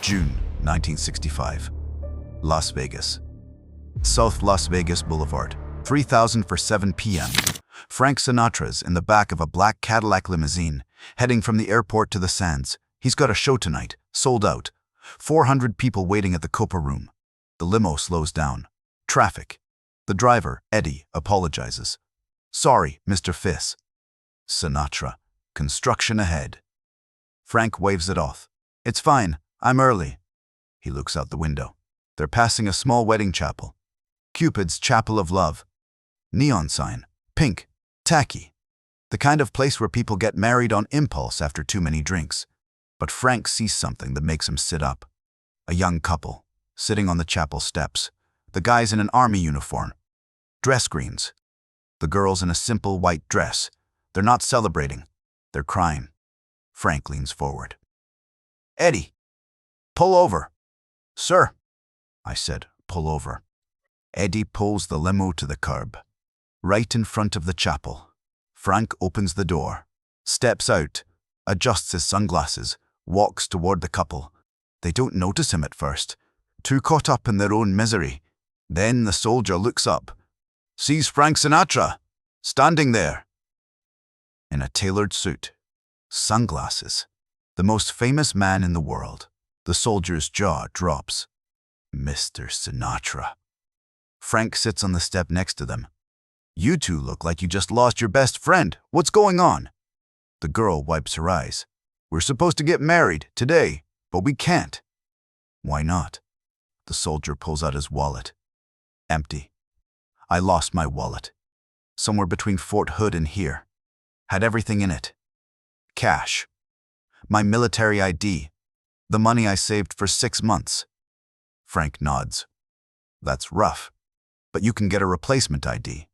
June 1965. Las Vegas. South Las Vegas Boulevard. 3,000 for 7 p.m. Frank Sinatra's in the back of a black Cadillac limousine, heading from the airport to the Sands. He's got a show tonight, sold out. 400 people waiting at the Copa Room. The limo slows down. Traffic. The driver, Eddie, apologizes. "Sorry, Mr. Fiss." Sinatra. "Construction ahead." Frank waves it off. "It's fine, I'm early." He looks out the window. They're passing a small wedding chapel. Cupid's Chapel of Love. Neon sign. Pink. Tacky. The kind of place where people get married on impulse after too many drinks. But Frank sees something that makes him sit up. A young couple, sitting on the chapel steps. The guy's in an army uniform. Dress greens. The girl's in a simple white dress. They're not celebrating. They're crying. Frank leans forward. "Eddie, pull over." "Sir," I said, "pull over." Eddie pulls the limo to the curb, right in front of the chapel. Frank opens the door, steps out, adjusts his sunglasses, walks toward the couple. They don't notice him at first, too caught up in their own misery. Then the soldier looks up, sees Frank Sinatra, standing there. In a tailored suit, sunglasses, the most famous man in the world. The soldier's jaw drops. Mr. Sinatra. Frank sits on the step next to them. "You two look like you just lost your best friend. What's going on?" The girl wipes her eyes. "We're supposed to get married today, but we can't." "Why not?" The soldier pulls out his wallet. Empty. "I lost my wallet. Somewhere between Fort Hood and here. Had everything in it. Cash. My military ID. The money I saved for 6 months. Frank nods. "That's rough, but you can get a replacement ID.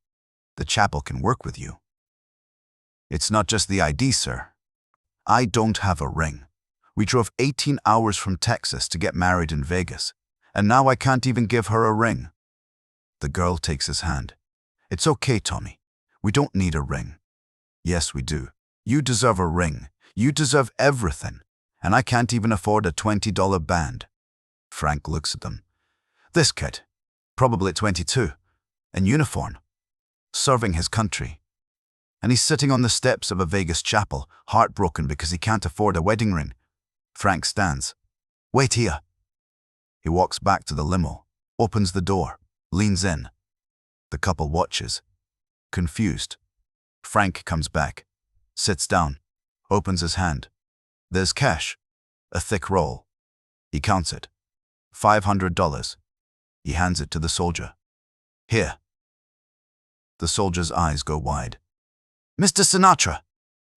The chapel can work with you." "It's not just the ID, sir. I don't have a ring. We drove 18 hours from Texas to get married in Vegas, and now I can't even give her a ring." The girl takes his hand. "It's okay, Tommy. We don't need a ring." "Yes, we do. You deserve a ring. You deserve everything. And I can't even afford a $20 band." Frank looks at them. This kid, probably 22, in uniform, serving his country. And he's sitting on the steps of a Vegas chapel, heartbroken because he can't afford a wedding ring. Frank stands. "Wait here." He walks back to the limo, opens the door, leans in. The couple watches, confused. Frank comes back, sits down, opens his hand. There's cash, a thick roll. He counts it. $500. He hands it to the soldier. "Here." The soldier's eyes go wide. "Mr. Sinatra,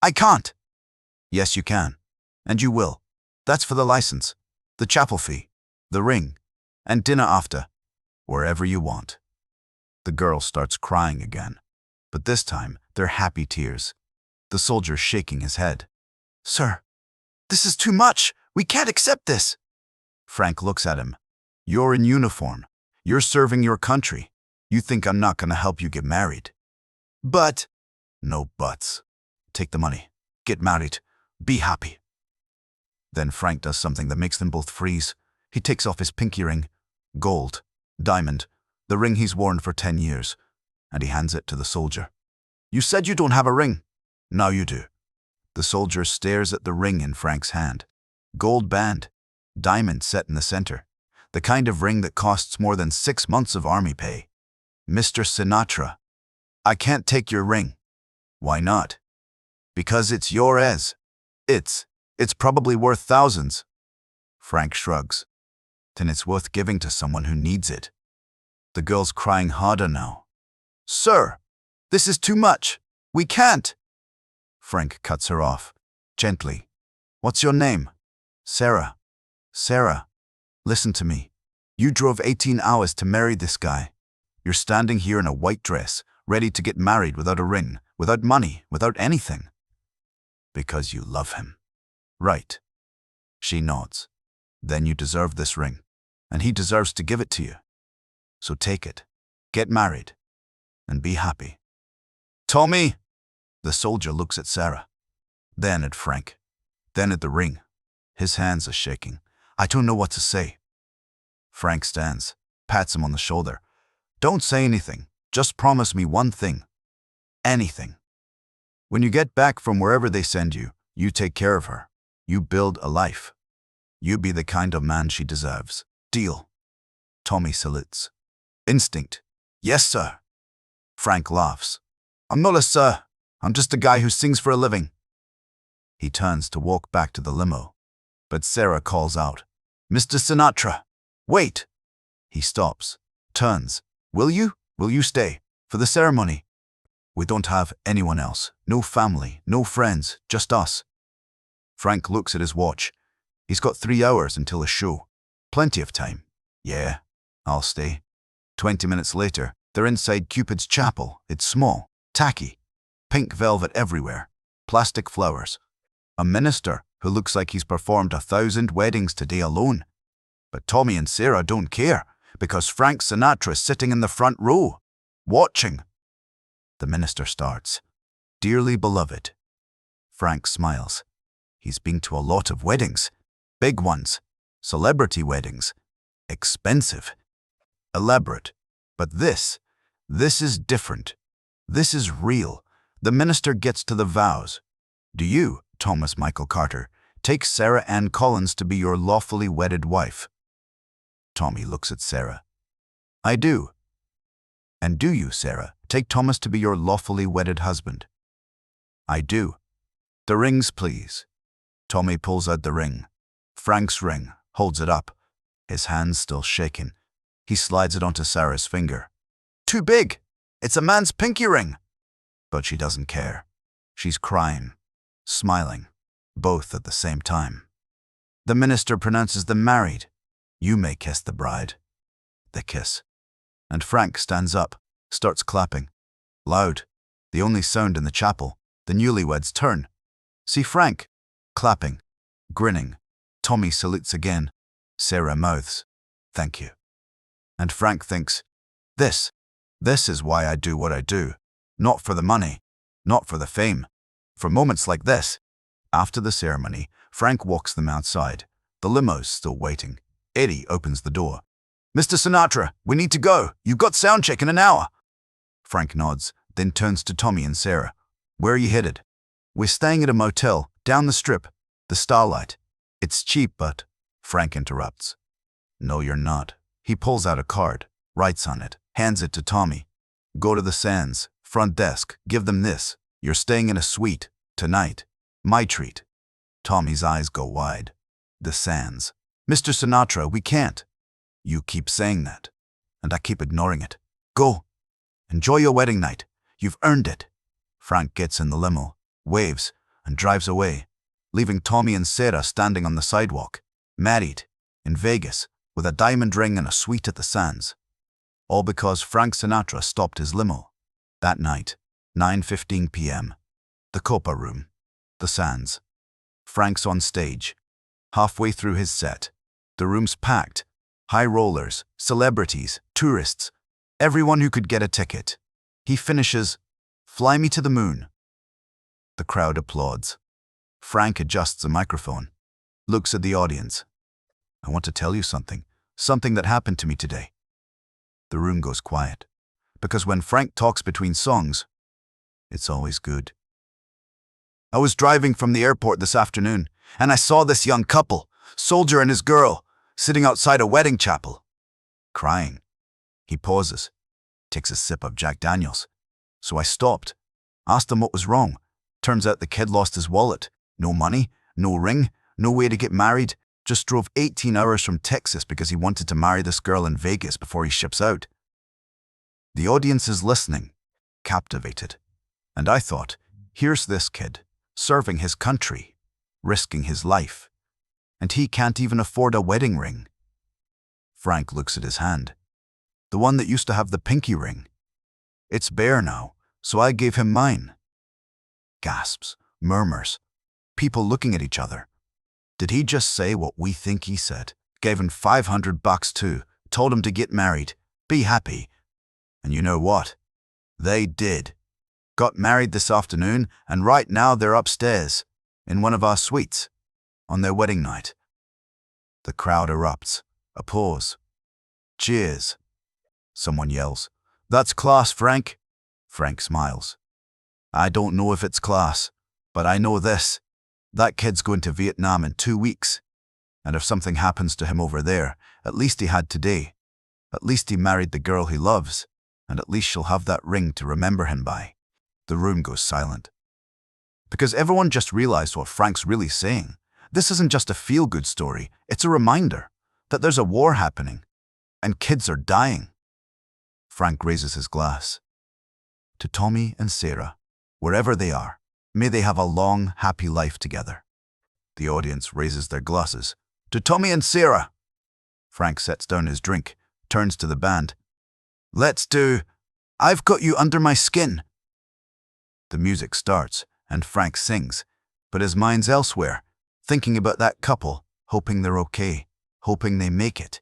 I can't." "Yes, you can. And you will. That's for the license, the chapel fee, the ring, and dinner after, wherever you want." The girl starts crying again, but this time they're happy tears. The soldier's shaking his head. "Sir, this is too much. We can't accept this." Frank looks at him. "You're in uniform. You're serving your country. You think I'm not going to help you get married?" "But—" "No buts. Take the money. Get married. Be happy." Then Frank does something that makes them both freeze. He takes off his pinky ring. Gold. Diamond. The ring he's worn for 10 years. And he hands it to the soldier. "You said you don't have a ring. Now you do." The soldier stares at the ring in Frank's hand. Gold band. Diamond set in the center. The kind of ring that costs more than 6 months of army pay. "Mr. Sinatra, I can't take your ring." "Why not?" "Because it's yours. It's probably worth thousands." Frank shrugs. "Then it's worth giving to someone who needs it." The girl's crying harder now. "Sir, this is too much. We can't." Frank cuts her off, gently. "What's your name?" "Sarah." "Sarah, listen to me. You drove 18 hours to marry this guy. You're standing here in a white dress, ready to get married without a ring, without money, without anything. Because you love him. Right." She nods. "Then you deserve this ring, and he deserves to give it to you. So take it, get married, and be happy." "Tommy!" The soldier looks at Sarah, then at Frank, then at the ring. His hands are shaking. I don't know what to say. Frank stands, pats him on the shoulder. Don't say anything. Just promise me one thing. Anything. When you get back from wherever they send you, you take care of her. You build a life. You be the kind of man she deserves. Deal. Tommy salutes. Instinct. Yes, sir. Frank laughs. I'm not a sir. I'm just a guy who sings for a living. He turns to walk back to the limo, but Sarah calls out, Mr. Sinatra, wait. He stops, turns. Will you stay for the ceremony? We don't have anyone else. No family, no friends, just us. Frank looks at his watch. He's got 3 hours until a show. Plenty of time. Yeah, I'll stay. 20 minutes later, they're inside Cupid's chapel. It's small, tacky, pink velvet everywhere, plastic flowers. A minister who looks like he's performed 1,000 weddings today alone. But Tommy and Sarah don't care because Frank Sinatra is sitting in the front row, watching. The minister starts. Dearly beloved. Frank smiles. He's been to a lot of weddings. Big ones. Celebrity weddings. Expensive. Elaborate. But this is different. This is real. The minister gets to the vows. Do you, Thomas Michael Carter, take Sarah Ann Collins to be your lawfully wedded wife? Tommy looks at Sarah. I do. And do you, Sarah, take Thomas to be your lawfully wedded husband? I do. The rings, please. Tommy pulls out the ring. Frank's ring, holds it up. His hand's still shaking. He slides it onto Sarah's finger. Too big. It's a man's pinky ring. But she doesn't care. She's crying, smiling, both at the same time. The minister pronounces them married. You may kiss the bride. They kiss. And Frank stands up, starts clapping. Loud, the only sound in the chapel. The newlyweds turn. See Frank, clapping, grinning. Tommy salutes again. Sarah mouths, thank you. And Frank thinks, this is why I do what I do. Not for the money, not for the fame. For moments like this. After the ceremony, Frank walks them outside. The limo's still waiting. Eddie opens the door. Mr. Sinatra, we need to go. You've got sound check in an hour. Frank nods, then turns to Tommy and Sarah. Where are you headed? We're staying at a motel, down the strip, the Starlight. It's cheap, but... Frank interrupts. No, you're not. He pulls out a card, writes on it, hands it to Tommy. Go to the Sands, front desk, give them this. You're staying in a suite, tonight. My treat. Tommy's eyes go wide. The Sands. Mr. Sinatra, we can't. You keep saying that, and I keep ignoring it. Go. Enjoy your wedding night. You've earned it. Frank gets in the limo, waves, and drives away, leaving Tommy and Sarah standing on the sidewalk, married, in Vegas, with a diamond ring and a suite at the Sands. All because Frank Sinatra stopped his limo. That night, 9:15 p.m. The Copa Room. The Sands. Frank's on stage. Halfway through his set. The room's packed. High rollers, celebrities, tourists, everyone who could get a ticket. He finishes, Fly Me to the Moon. The crowd applauds. Frank adjusts a microphone, looks at the audience. I want to tell you something that happened to me today. The room goes quiet, because when Frank talks between songs, it's always good. I was driving from the airport this afternoon, and I saw this young couple, soldier and his girl, sitting outside a wedding chapel, crying. He pauses, takes a sip of Jack Daniels. So I stopped, asked him what was wrong. Turns out the kid lost his wallet. No money, no ring, no way to get married. Just drove 18 hours from Texas because he wanted to marry this girl in Vegas before he ships out. The audience is listening, captivated. And I thought, here's this kid, serving his country, risking his life. And he can't even afford a wedding ring. Frank looks at his hand. The one that used to have the pinky ring. It's bare now, so I gave him mine. Gasps, murmurs, people looking at each other. Did he just say what we think he said? Gave him $500 too, told him to get married, be happy. And you know what? They did. Got married this afternoon, and right now they're upstairs, in one of our suites, on their wedding night. The crowd erupts. Applause. Cheers. Someone yells, "That's class, Frank." Frank smiles. "I don't know if it's class, but I know this. That kid's going to Vietnam in 2 weeks. And if something happens to him over there, at least he had today. At least he married the girl he loves, and at least she'll have that ring to remember him by." The room goes silent. Because everyone just realized what Frank's really saying. This isn't just a feel-good story, it's a reminder that there's a war happening, and kids are dying. Frank raises his glass. To Tommy and Sarah, wherever they are, may they have a long, happy life together. The audience raises their glasses. To Tommy and Sarah! Frank sets down his drink, turns to the band. Let's do I've Got You Under My Skin. The music starts, and Frank sings, but his mind's elsewhere, thinking about that couple, hoping they're okay, hoping they make it.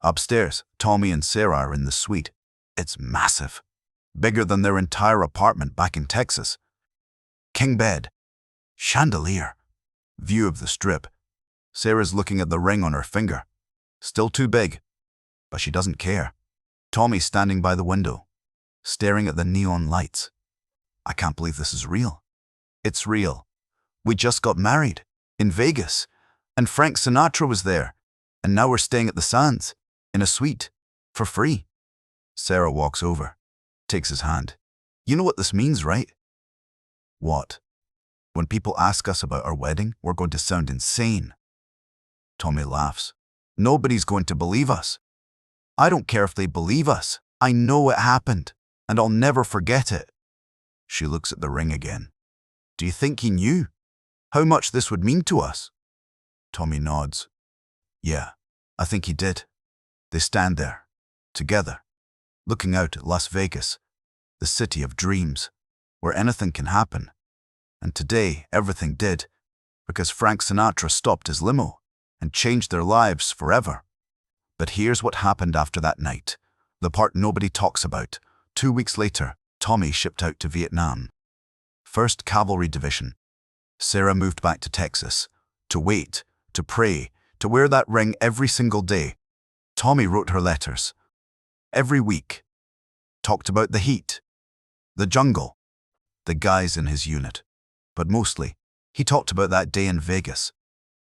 Upstairs, Tommy and Sarah are in the suite. It's massive, bigger than their entire apartment back in Texas. King bed, chandelier, view of the Strip. Sarah's looking at the ring on her finger. Still too big, but she doesn't care. Tommy's standing by the window, staring at the neon lights. I can't believe this is real. It's real. We just got married in Vegas, and Frank Sinatra was there, and now we're staying at the Sands, in a suite, for free. Sarah walks over, takes his hand. You know what this means, right? What? When people ask us about our wedding, we're going to sound insane. Tommy laughs. Nobody's going to believe us. I don't care if they believe us. I know it happened, and I'll never forget it. She looks at the ring again. Do you think he knew how much this would mean to us? Tommy nods. Yeah, I think he did. They stand there, together, looking out at Las Vegas, the city of dreams, where anything can happen. And today, everything did, because Frank Sinatra stopped his limo and changed their lives forever. But here's what happened after that night, the part nobody talks about. 2 weeks later, Tommy shipped out to Vietnam. 1st Cavalry Division. Sarah moved back to Texas, to wait, to pray, to wear that ring every single day. Tommy wrote her letters. Every week. Talked about the heat, the jungle, the guys in his unit. But mostly, he talked about that day in Vegas.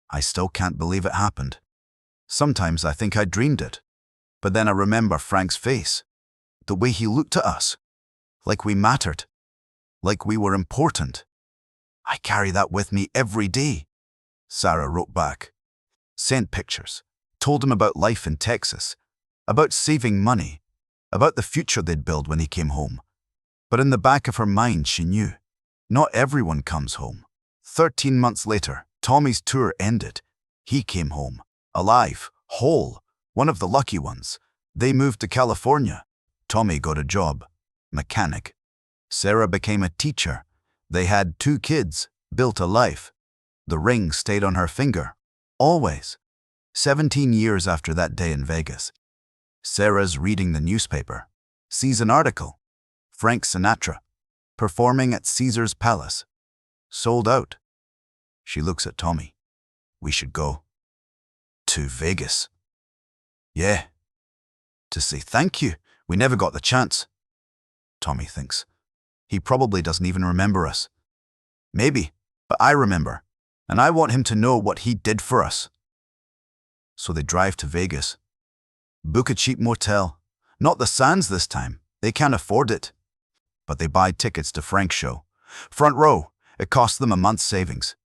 I still can't believe it happened. Sometimes I think I dreamed it. But then I remember Frank's face, the way he looked at us, like we mattered, like we were important. I carry that with me every day. Sarah wrote back, sent pictures, told him about life in Texas, about saving money, about the future they'd build when he came home. But in the back of her mind, she knew, not everyone comes home. 13 months later, Tommy's tour ended. He came home, alive, whole, one of the lucky ones. They moved to California. Tommy got a job, mechanic. Sarah became a teacher. They had 2 kids, built a life. The ring stayed on her finger, always. 17 years after that day in Vegas. Sarah's reading the newspaper, sees an article. Frank Sinatra, performing at Caesar's Palace. Sold out. She looks at Tommy. We should go. To Vegas. Yeah. To say thank you. We never got the chance. Tommy thinks. He probably doesn't even remember us. Maybe, but I remember, and I want him to know what he did for us. So they drive to Vegas. Book a cheap motel. Not the Sands this time. They can't afford it. But they buy tickets to Frank's show. Front row. It costs them a month's savings.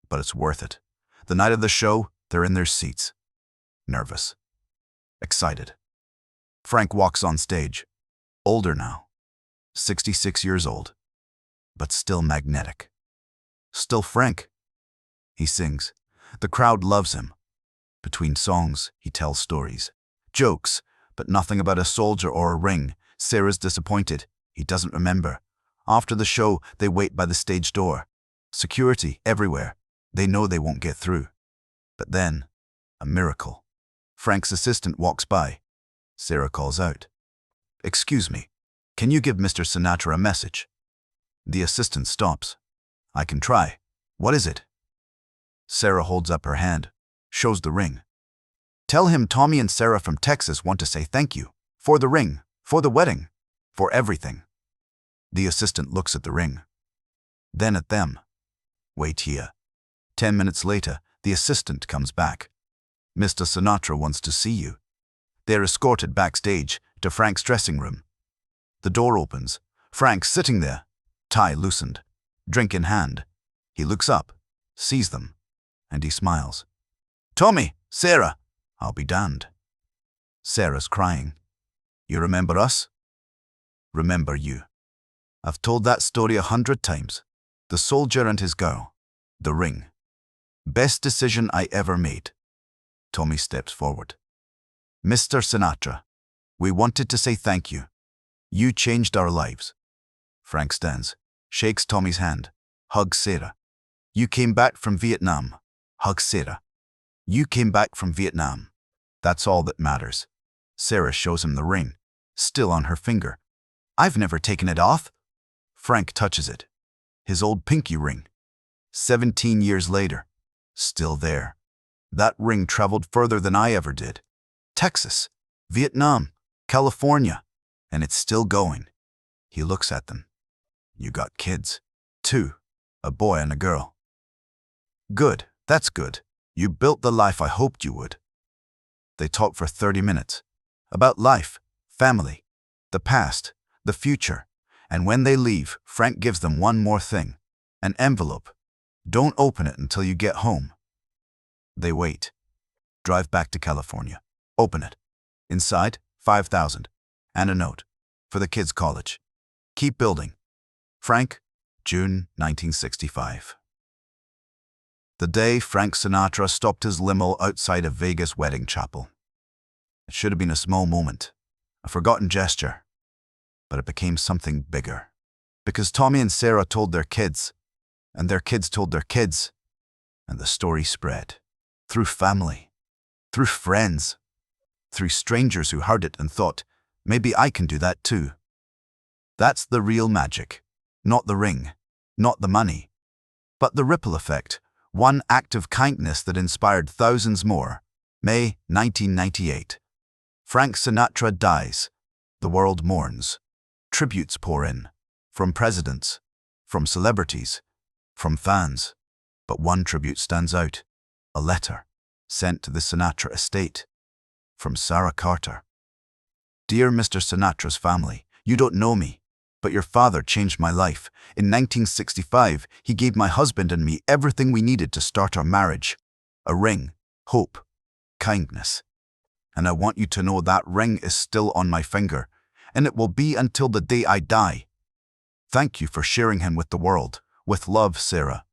But it's worth it. The night of the show, they're in their seats. Nervous. Excited. Frank walks on stage. Older now. 66 years old. But still magnetic. Still Frank. He sings. The crowd loves him. Between songs, he tells stories. Jokes, but nothing about a soldier or a ring. Sarah's disappointed. He doesn't remember. After the show, they wait by the stage door. Security everywhere. They know they won't get through. But then, a miracle. Frank's assistant walks by. Sarah calls out, "Excuse me, can you give Mr. Sinatra a message?" The assistant stops. "I can try. What is it?" Sarah holds up her hand, shows the ring. Tell him Tommy and Sarah from Texas want to say thank you. For the ring, for the wedding, for everything. The assistant looks at the ring. Then at them. Wait here. 10 minutes later, the assistant comes back. Mr. Sinatra wants to see you. They're escorted backstage to Frank's dressing room. The door opens. Frank's sitting there, tie loosened, drink in hand. He looks up, sees them, and he smiles. Tommy, Sarah, I'll be damned. Sarah's crying. You remember us? Remember you. I've told that story 100 times. The soldier and his girl. The ring. Best decision I ever made. Tommy steps forward. Mr. Sinatra, we wanted to say thank you. You changed our lives. Frank stands, shakes Tommy's hand, hugs Sarah. You came back from Vietnam. Hugs Sarah. You came back from Vietnam. That's all that matters. Sarah shows him the ring, still on her finger. I've never taken it off. Frank touches it. His old pinky ring. 17 years later. Still there. That ring traveled further than I ever did. Texas, Vietnam, California, and it's still going. He looks at them. You got kids. 2, a boy and a girl. Good, that's good. You built the life I hoped you would. They talk for 30 minutes. About life, family, the past, the future. And when they leave, Frank gives them one more thing. An envelope. Don't open it until you get home. They wait. Drive back to California. Open it. Inside, $5,000. And a note. For the kids' college. Keep building. Frank, June 1965. The day Frank Sinatra stopped his limo outside a Vegas wedding chapel. It should have been a small moment, a forgotten gesture, but it became something bigger. Because Tommy and Sarah told their kids, and their kids told their kids, and the story spread. Through family, through friends, through strangers who heard it and thought, maybe I can do that too. That's the real magic. Not the ring, not the money, but the ripple effect. One act of kindness that inspired thousands more. May 1998. Frank Sinatra dies. The world mourns. Tributes pour in. From presidents. From celebrities. From fans. But one tribute stands out. A letter sent to the Sinatra estate. From Sarah Carter. Dear Mr. Sinatra's family, you don't know me, but your father changed my life. In 1965, he gave my husband and me everything we needed to start our marriage. A ring, hope, kindness. And I want you to know that ring is still on my finger, and it will be until the day I die. Thank you for sharing him with the world. With love, Sarah.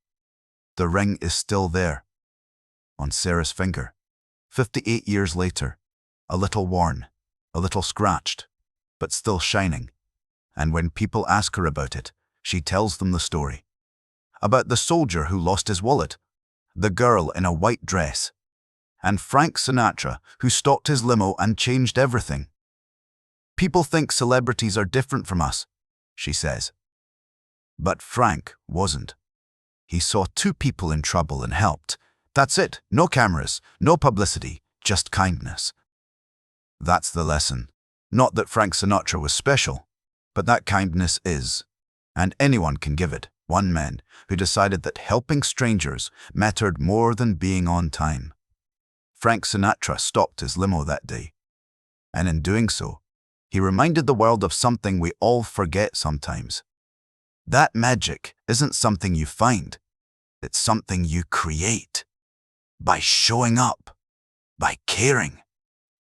The ring is still there. On Sarah's finger. 58 years later. A little worn, a little scratched, but still shining. And when people ask her about it, she tells them the story. About the soldier who lost his wallet, the girl in a white dress, and Frank Sinatra who stopped his limo and changed everything. People think celebrities are different from us, she says. But Frank wasn't. He saw 2 people in trouble and helped. That's it. No cameras, no publicity, just kindness. That's the lesson. Not that Frank Sinatra was special, but that kindness is. And anyone can give it. One man who decided that helping strangers mattered more than being on time. Frank Sinatra stopped his limo that day. And in doing so, he reminded the world of something we all forget sometimes. That magic isn't something you find. It's something you create. By showing up. By caring.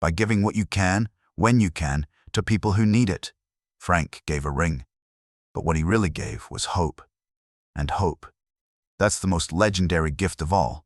By giving what you can, when you can, to people who need it. Frank gave a ring. But what he really gave was hope. And hope. That's the most legendary gift of all.